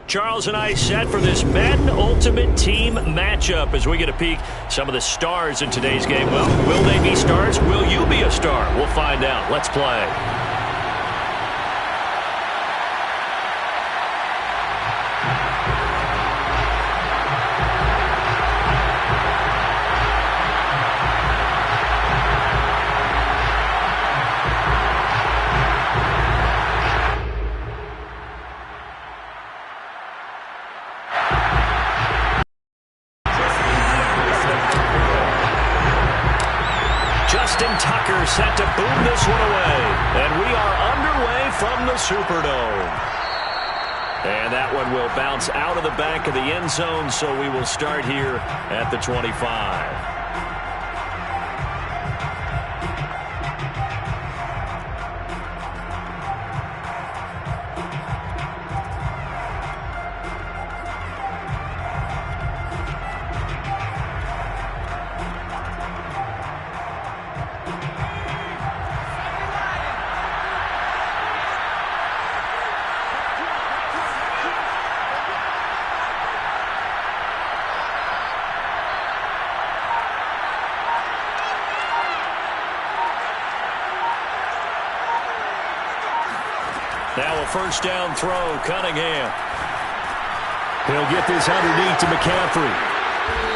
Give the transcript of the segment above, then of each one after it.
Charles and I set for this Madden Ultimate Team matchup as we get a peek some of the stars in today's game. Well, will they be stars? Will you be a star? We'll find out. Let's play. Set to boom this one away. And we are underway from the Superdome. And that one will bounce out of the back of the end zone, so we will start here at the 25. Now a first down throw, Cunningham. He'll get this underneath to McCaffrey.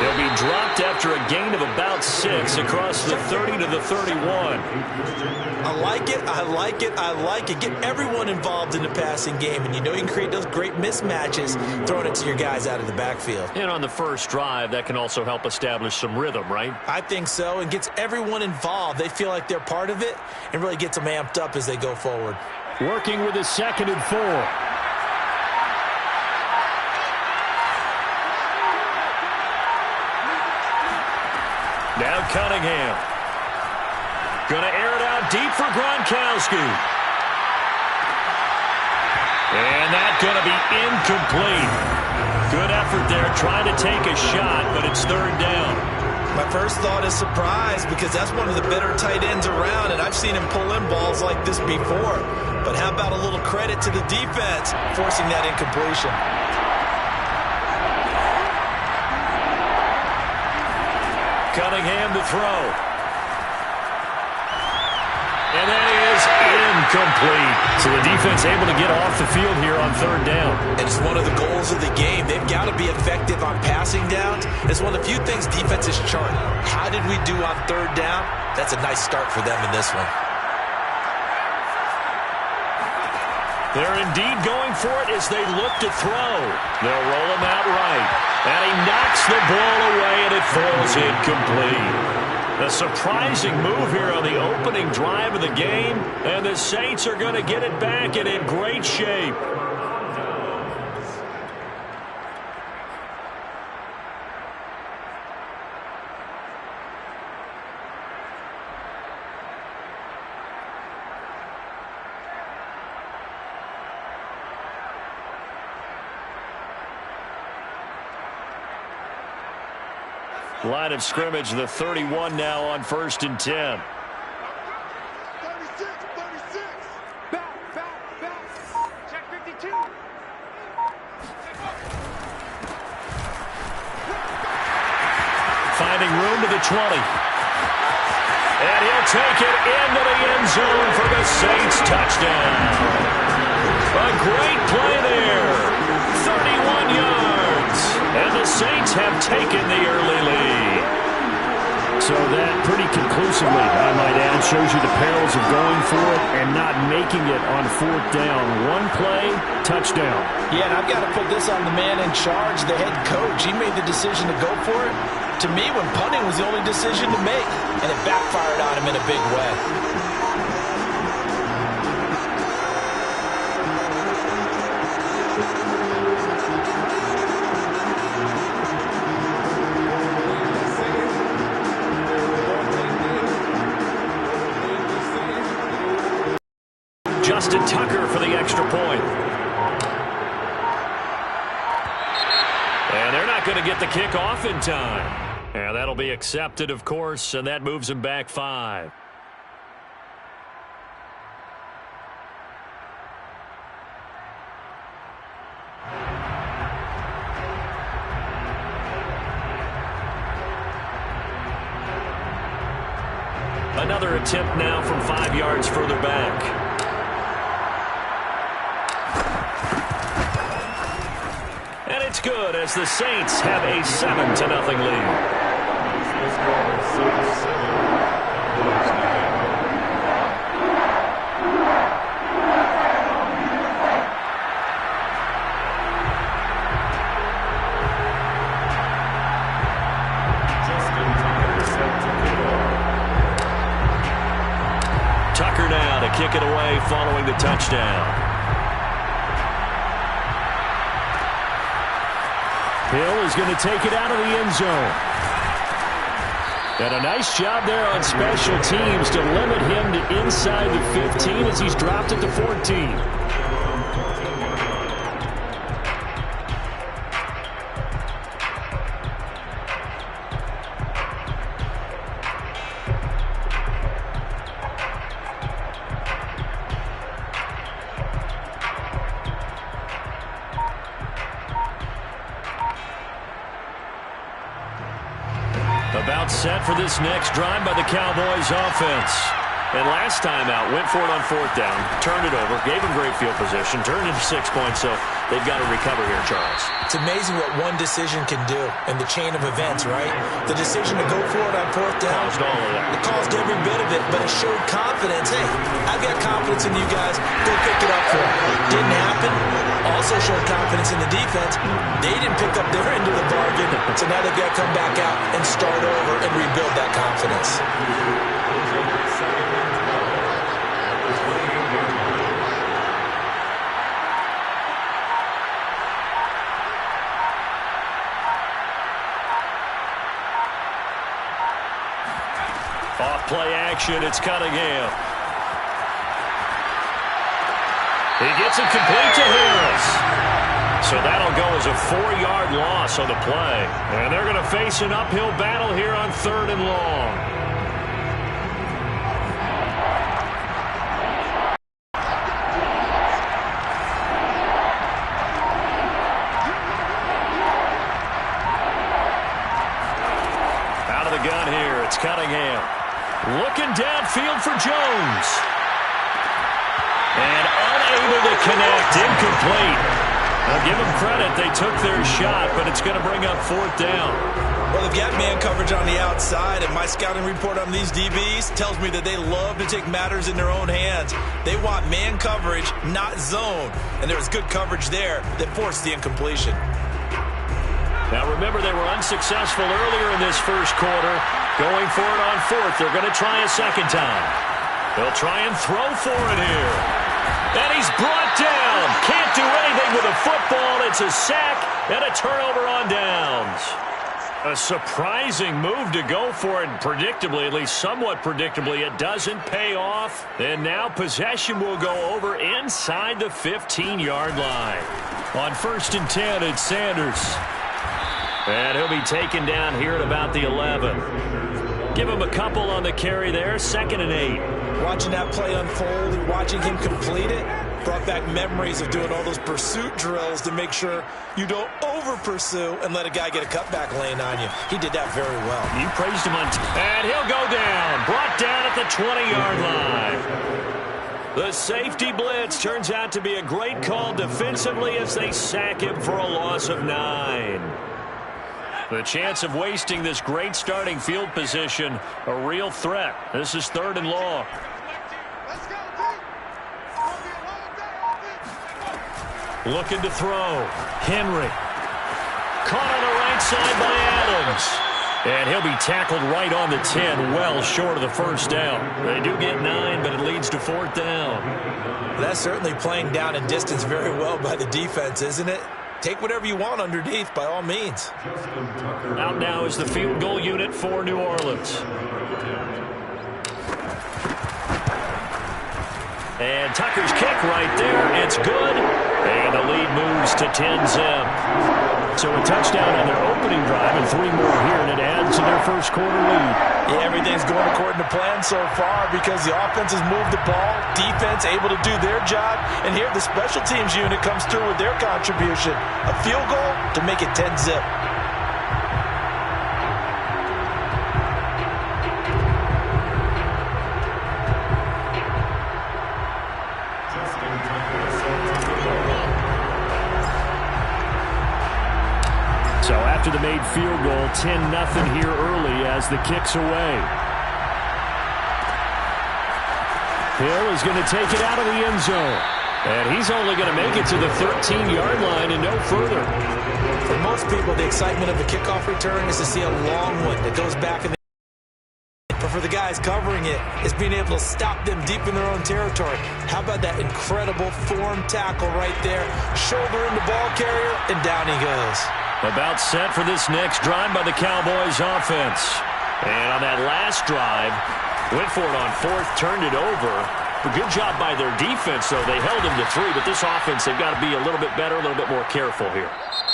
He'll be dropped after a gain of about 6 across the 30 to the 31. I like it, I like it, I like it. Get everyone involved in the passing game, and you know you can create those great mismatches throwing it to your guys out of the backfield. And on the first drive, that can also help establish some rhythm, right? I think so, and gets everyone involved. They feel like they're part of it and really gets them amped up as they go forward. Working with his 2nd and 4. Now Cunningham. Going to air it out deep for Gronkowski. And that's going to be incomplete. Good effort there trying to take a shot, but it's 3rd down. My first thought is surprise because that's one of the better tight ends around, and I've seen him pull in balls like this before. But how about a little credit to the defense forcing that incompletion? Cunningham to throw. And that is incomplete. So the defense able to get off the field here on 3rd down. And it's one of the goals of the game. They've got to be effective on passing downs. It's one of the few things defenses chart. How did we do on 3rd down? That's a nice start for them in this one. They're indeed going for it as they look to throw. They'll roll him out right. And he knocks the ball away, and it falls incomplete. A surprising move here on the opening drive of the game, and the Saints are going to get it back and in great shape. Line of scrimmage, the 31 now on 1st and 10. 36. Back. Check 52. Finding room to the 20. And he'll take it into the end zone for the Saints touchdown. A great play there. 31 yards. And the Saints have taken the early lead. So that pretty conclusively, I might add, shows you the perils of going for it and not making it on 4th down. One play, touchdown. Yeah, and I've got to put this on the man in charge, the head coach. He made the decision to go for it. To me, when punting was the only decision to make, and it backfired on him in a big way. Justin Tucker for the extra point. And they're not going to get the kick off in time. And that'll be accepted, of course, and that moves him back 5. another attempt now from 5 yards further back. And it's good as the Saints have a 7-0 lead. Tucker now to kick it away following the touchdown. Hill is going to take it out of the end zone. And a nice job there on special teams to limit him to inside the 15 as he's dropped it to 14. About set for this next drive by the Cowboys offense. And last time out, went for it on 4th down, turned it over, gave him great field position, turned into 6 points, so they've got to recover here, Charles. It's amazing what one decision can do in the chain of events, right? The decision to go for it on 4th down. Caused all of that. It caused every bit of it, but it showed confidence. Hey, I've got confidence in you guys. Go pick it up for it. Didn't happen. Also showed confidence in the defense. They didn't pick up their end of the bargain, so now they've got to come back out and start over and rebuild that confidence. Off play action, it's Cunningham. He gets it complete to Harris. So that'll go as a 4-yard loss on the play. And they're going to face an uphill battle here on 3rd and long. Out of the gun here, it's Cunningham. Looking downfield for Jones. And unable to connect, incomplete. I'll give them credit. They took their shot, but it's going to bring up 4th down. Well, they've got man coverage on the outside, and my scouting report on these DBs tells me that they love to take matters in their own hands. They want man coverage, not zone. And there was good coverage there that forced the incompletion. Now, remember, they were unsuccessful earlier in this first quarter. Going for it on 4th. They're going to try a second time. They'll try and throw for it here. And he's brought down. Can't do anything with a football. It's a sack and a turnover on downs. A surprising move to go for it. Predictably, at least somewhat predictably, it doesn't pay off. And now possession will go over inside the 15-yard line. On 1st and 10, it's Sanders. And he'll be taken down here at about the 11. Give him a couple on the carry there. 2nd and 8. Watching that play unfold and watching him complete it brought back memories of doing all those pursuit drills to make sure you don't over-pursue and let a guy get a cutback lane on you. He did that very well. You praised him on and he'll go down. Brought down at the 20-yard line. The safety blitz turns out to be a great call defensively as they sack him for a loss of 9. The chance of wasting this great starting field position, a real threat. This is 3rd and long. Looking to throw. Henry. Caught on the right side by Adams. And he'll be tackled right on the 10, well short of the 1st down. They do get 9, but it leads to 4th down. That's certainly playing down and distance very well by the defense, isn't it? Take whatever you want underneath, by all means. Out now is the field goal unit for New Orleans. And Tucker's kick right there. It's good. And the lead moves to 10-zip. So a touchdown on their opening drive and 3 more here, and it adds to their first quarter lead. Yeah, everything's going according to plan so far because the offense has moved the ball, defense able to do their job, and here the special teams unit comes through with their contribution. A field goal to make it 10-zip. So after the made field goal, 10-0 here early as the kick's away. Hill is going to take it out of the end zone. And he's only going to make it to the 13-yard line and no further. For most people, the excitement of a kickoff return is to see a long one that goes back in the... But for the guys covering it, it's being able to stop them deep in their own territory. How about that incredible form tackle right there? Shoulder in the ball carrier, and down he goes. About set for this next drive by the Cowboys offense. And on that last drive, went for it on fourth, turned it over. A good job by their defense, though. They held him to 3, but this offense, they've got to be a little bit better, a little bit more careful here.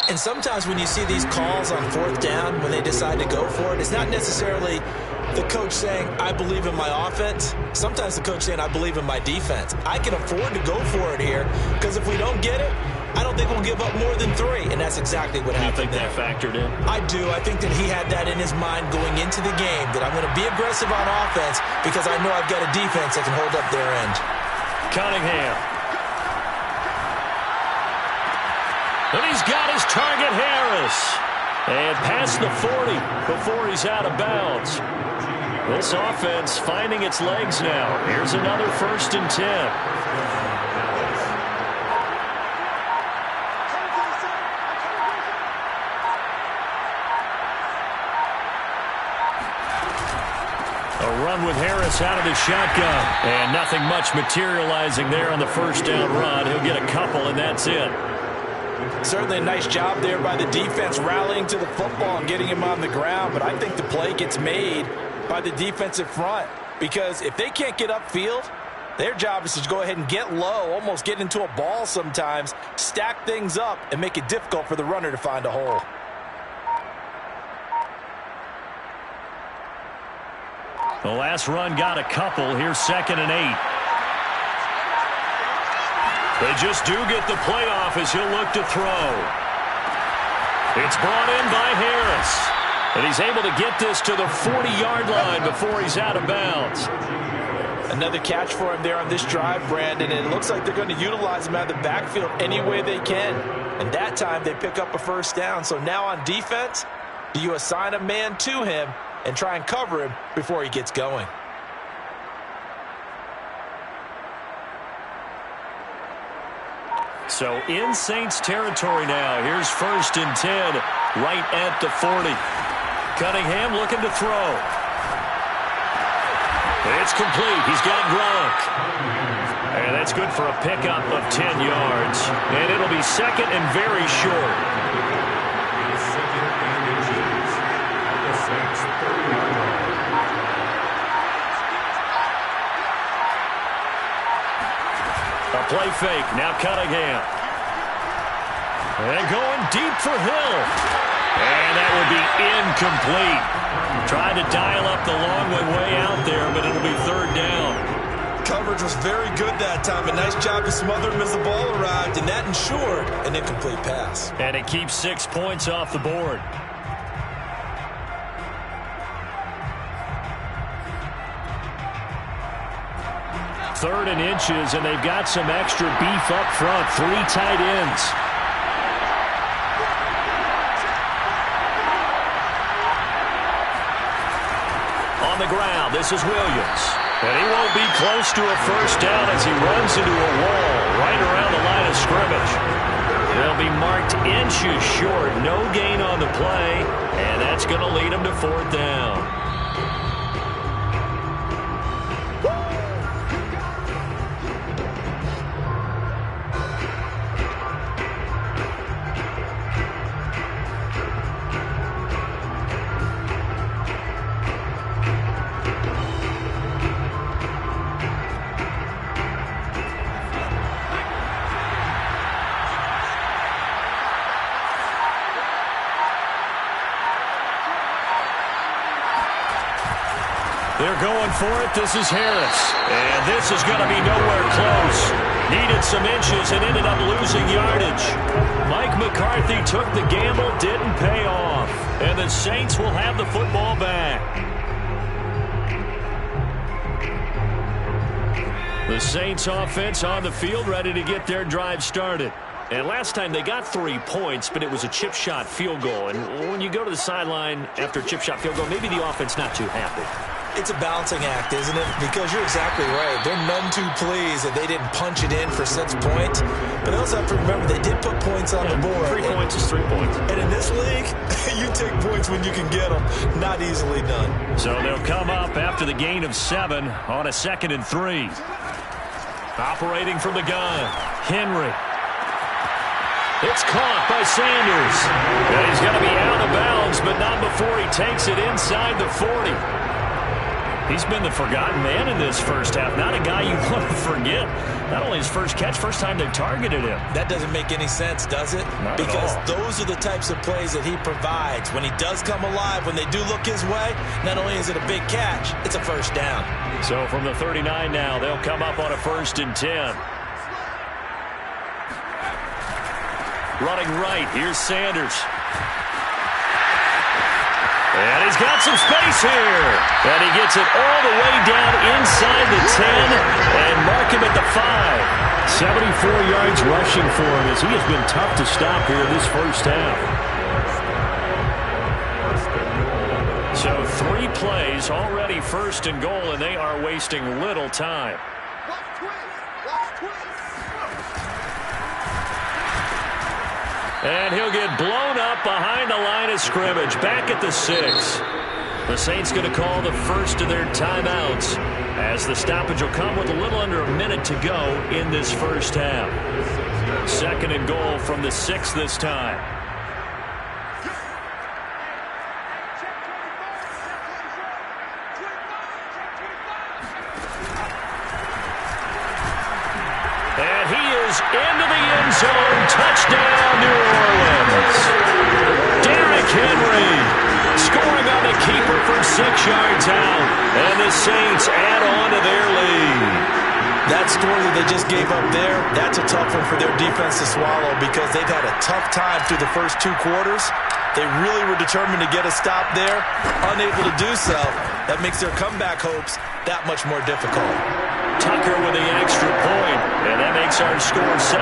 And sometimes when you see these calls on fourth down, when they decide to go for it, it's not necessarily the coach saying, I believe in my offense. Sometimes the coach saying, I believe in my defense. I can afford to go for it here, because if we don't get it, I don't think we'll give up more than 3, and that's exactly what happened. You think that factored in? I do. I think that he had that in his mind going into the game, that I'm going to be aggressive on offense because I know I've got a defense that can hold up their end. Cunningham. And he's got his target, Harris. And past the 40 before he's out of bounds. This offense finding its legs now. Here's another 1st and 10. A run with Harris out of the shotgun. And nothing much materializing there on the first down run. He'll get a couple, and that's it. Certainly a nice job there by the defense rallying to the football and getting him on the ground. But I think the play gets made by the defensive front. Because if they can't get upfield, their job is to go ahead and get low, almost get into a ball sometimes, stack things up, and make it difficult for the runner to find a hole. The last run got a couple. Here's 2nd and 8. They just do get the playoff as he'll look to throw. It's brought in by Harris. And he's able to get this to the 40-yard line before he's out of bounds. Another catch for him there on this drive, Brandon. And it looks like they're going to utilize him out of the backfield any way they can. And that time they pick up a 1st down. So now on defense, do you assign a man to him and try and cover him before he gets going? So in Saints territory now. Here's 1st and 10 right at the 40. Cunningham looking to throw. It's complete. He's got Gronk. And that's good for a pickup of 10 yards. And it'll be 2nd and very short. A play fake. Now Cunningham. And going deep for Hill. And that will be incomplete. Tried to dial up the long way out there, but it'll be 3rd down. Coverage was very good that time. A nice job to smother him as the ball arrived, and that ensured an incomplete pass. And it keeps 6 points off the board. Third and inches, and they've got some extra beef up front. 3 tight ends. On the ground, this is Williams. And he won't be close to a 1st down as he runs into a wall right around the line of scrimmage. They'll be marked inches short. No gain on the play, and that's going to lead him to 4th down. They're going for it. This is Harris. And this is going to be nowhere close. Needed some inches and ended up losing yardage. Mike McCarthy took the gamble, didn't pay off. And the Saints will have the football back. The Saints offense on the field, ready to get their drive started. And last time they got 3 points, but it was a chip shot field goal. And when you go to the sideline after a chip shot field goal, maybe the offense not too happy. It's a balancing act, isn't it? Because you're exactly right. They're none too pleased that they didn't punch it in for 6 points. But they also have to remember they did put points on the board. 3 points is 3 points. And in this league, you take points when you can get them. Not easily done. So they'll come up after the gain of 7 on a 2nd and 3. Operating from the gun, Henry. It's caught by Sanders. And he's going to be out of bounds, but not before he takes it inside the 40. He's been the forgotten man in this first half. Not a guy you want to forget. Not only his first catch, first time they've targeted him. That doesn't make any sense, does it? Not because at all. Those are the types of plays that he provides. When he does come alive, when they do look his way, not only is it a big catch, it's a first down. So from the 39 now, they'll come up on a 1st and 10. Running right, here's Sanders. And he's got some space here. And he gets it all the way down inside the 10 and mark him at the 5. 74 yards rushing for him as he has been tough to stop here this first half. So 3 plays, already 1st and goal, and they are wasting little time. And he'll get blown up behind the line of scrimmage, back at the 6. The Saints going to call the first of their timeouts as the stoppage will come with a little under a minute to go in this first half. 2nd and goal from the 6 this time. And he is into the end zone. Touchdown, New Orleans. Derrick Henry scoring on the keeper from 6 yards out. And the Saints add on to their lead. That score that they just gave up there, that's a tough one for their defense to swallow because they've had a tough time through the first 2 quarters. They really were determined to get a stop there. Unable to do so, that makes their comeback hopes that much more difficult. Tucker with the extra point, and that makes our score 17-0.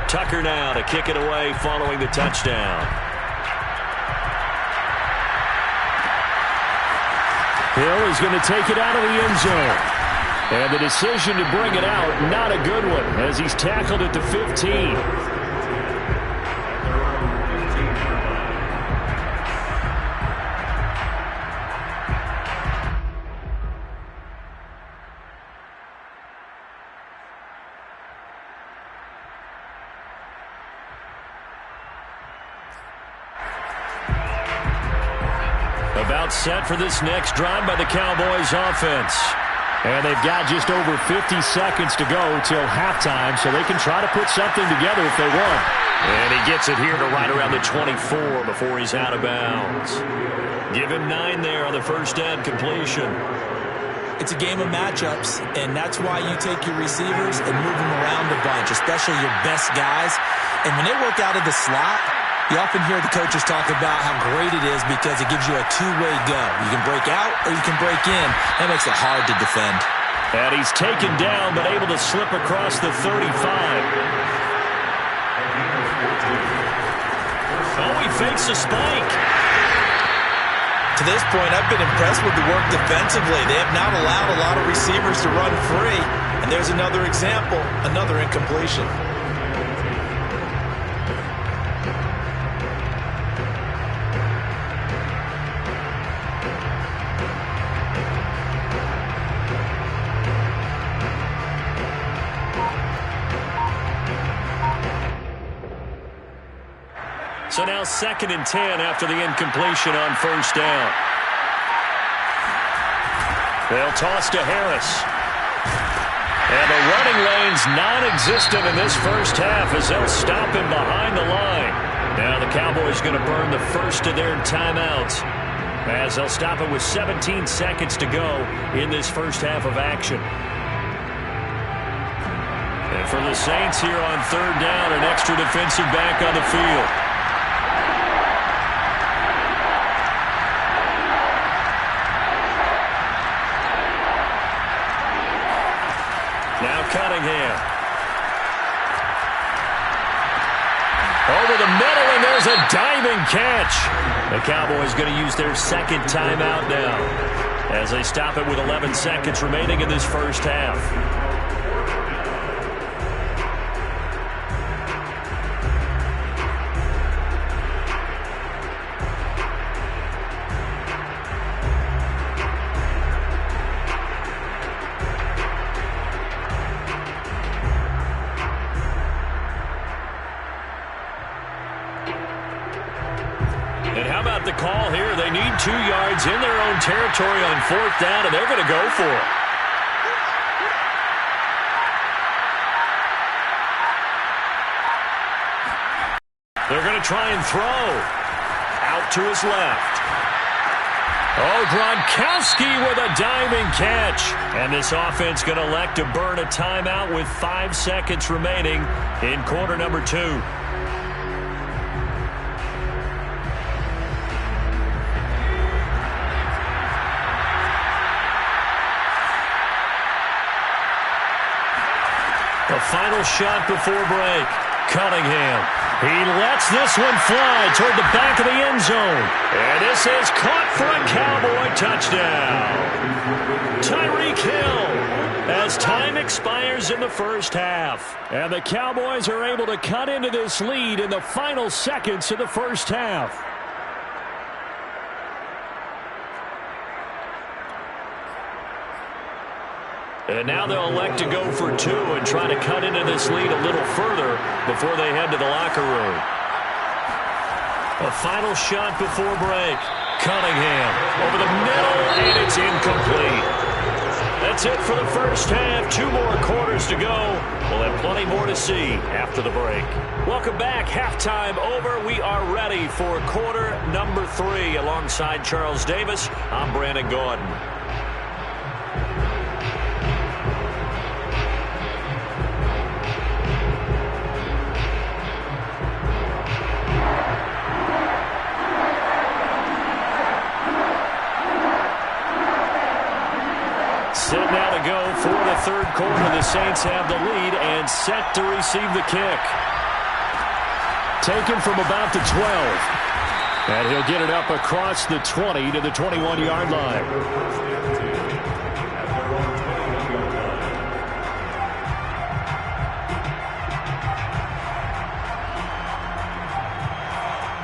Tucker now to kick it away following the touchdown. Hill is going to take it out of the end zone. And the decision to bring it out, not a good one, as he's tackled at the 15. About set for this next drive by the Cowboys offense. And they've got just over 50 seconds to go till halftime, so they can try to put something together if they want. And he gets it here to right around the 24 before he's out of bounds. Give him 9 there on the first down completion. It's a game of matchups, and that's why you take your receivers and move them around a bunch, especially your best guys. And when they work out of the slot, you often hear the coaches talk about how great it is because it gives you a two-way go. You can break out or you can break in. That makes it hard to defend. And he's taken down but able to slip across the 35. Oh, he fakes a spike. To this point, I've been impressed with the work defensively. They have not allowed a lot of receivers to run free. And there's another example, another incompletion. So now 2nd and 10 after the incompletion on first down. They'll toss to Harris. And the running lane's non-existent in this first half as they'll stop him behind the line. Now the Cowboys going to burn the first of their timeouts as they'll stop it with 17 seconds to go in this first half of action. And And for the Saints here on third down, an extra defensive back on the field. Now Cunningham. Over the middle, and there's a diving catch. The Cowboys going to use their second timeout now as they stop it with 11 seconds remaining in this first half. And how about the call here? They need 2 yards in their own territory on fourth down, and they're going to go for it. They're going to try and throw. Out to his left. Oh, Gronkowski with a diving catch. And this offense going to elect to burn a timeout with 5 seconds remaining in quarter number 2. The final shot before break. Cunningham. He lets this one fly toward the back of the end zone. And this is caught for a Cowboy touchdown. Tyreek Hill as time expires in the first half. And the Cowboys are able to cut into this lead in the final seconds of the first half. And now they'll elect to go for 2 and try to cut into this lead a little further before they head to the locker room. A final shot before break. Cunningham over the middle, and it's incomplete. That's it for the first half. 2 more quarters to go. We'll have plenty more to see after the break. Welcome back. Halftime over. We are ready for quarter number 3. Alongside Charles Davis, I'm Brandon Gordon. Set now to go for the third quarter. The Saints have the lead and set to receive the kick. Taken from about the 12. And he'll get it up across the 20 to the 21-yard line.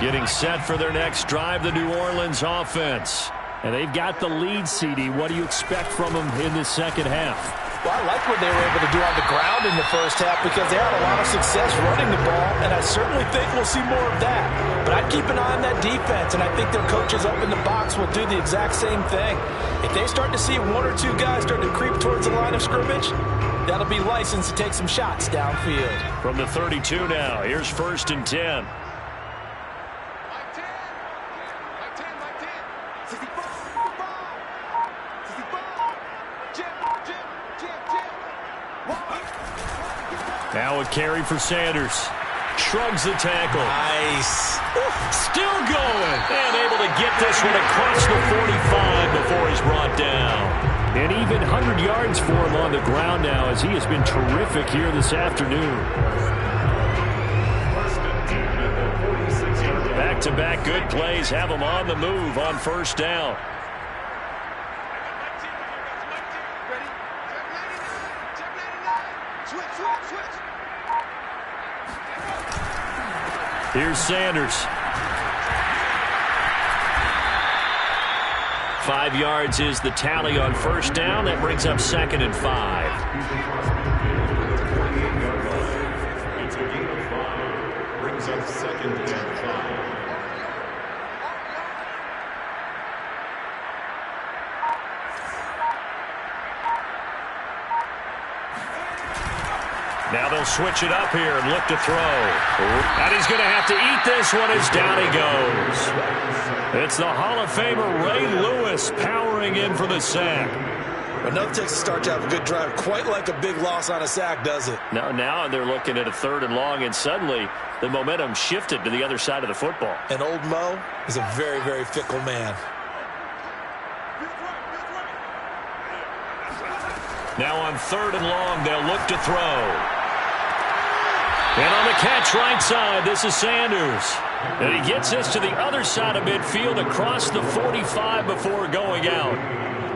Getting set for their next drive, the New Orleans offense. And they've got the lead, CD. What do you expect from them in the second half? Well, I like what they were able to do on the ground in the first half because they had a lot of success running the ball, and I certainly think we'll see more of that. But I'd keep an eye on that defense, and I think their coaches up in the box will do the exact same thing. If they start to see 1 or 2 guys start to creep towards the line of scrimmage, that'll be licensed to take some shots downfield. From the 32 now, here's 1st and 10. Now a carry for Sanders. Shrugs the tackle. Nice. Still going. And able to get this one across the 45 before he's brought down. And even 100 yards for him on the ground now as he has been terrific here this afternoon. Back-to-back good plays have him on the move on first down. Here's Sanders. 5 yards is the tally on first down. That brings up 2nd and 5. Brings up 2nd and 5. Now they'll switch it up here and look to throw. And he's going to have to eat this one as down he goes. It's the Hall of Famer Ray Lewis powering in for the sack. But nothing takes a start to have a good drive. Quite like a big loss on a sack, does it? Now they're looking at a 3rd and long, and suddenly the momentum shifted to the other side of the football. And old Mo is a very, very fickle man. Now on 3rd and long, they'll look to throw. And on the catch right side, this is Sanders. And he gets this to the other side of midfield across the 45 before going out.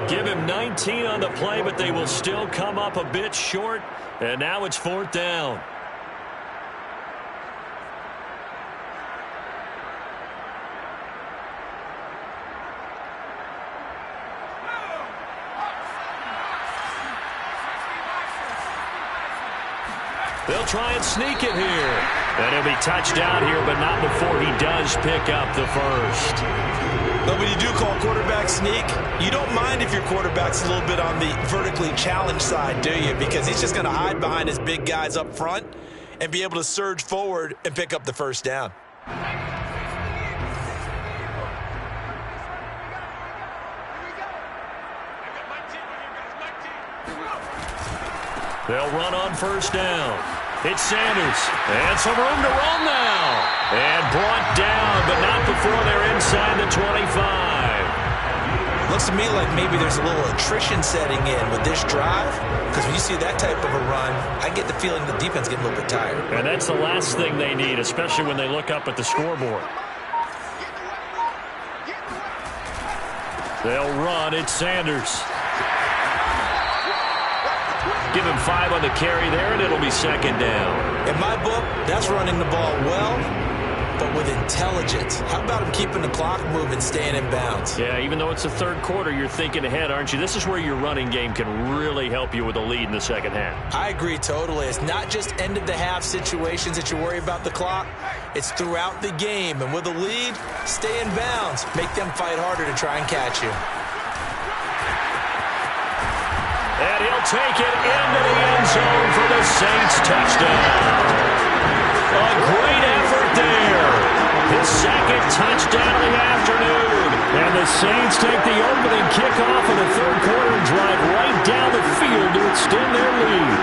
Give him 19 on the play, but they will still come up a bit short. And now it's 4th down. They'll try and sneak it here. And he'll be touched out here, but not before he does pick up the first. But when you do call quarterback sneak, you don't mind if your quarterback's a little bit on the vertically challenged side, do you? Because he's just going to hide behind his big guys up front and be able to surge forward and pick up the first down. They'll run on 1st down. It's Sanders. And some room to run now. And brought down, but not before they're inside the 25. Looks to me like maybe there's a little attrition setting in with this drive. Because when you see that type of a run, I get the feeling the defense getting a little bit tired. And that's the last thing they need, especially when they look up at the scoreboard. They'll run. It's Sanders. Give him 5 on the carry there, and it'll be 2nd down. In my book, that's running the ball well, but with intelligence. How about him keeping the clock moving, staying in bounds? Yeah, even though it's the 3rd quarter, you're thinking ahead, aren't you? This is where your running game can really help you with a lead in the 2nd half. I agree totally. It's not just end-of-the-half situations that you worry about the clock. It's throughout the game. And with a lead, stay in bounds. Make them fight harder to try and catch you. And he'll take it into the end zone for the Saints touchdown. A great effort there. His 2nd touchdown of the afternoon. And the Saints take the opening kickoff of the 3rd quarter and drive right down the field to extend their lead.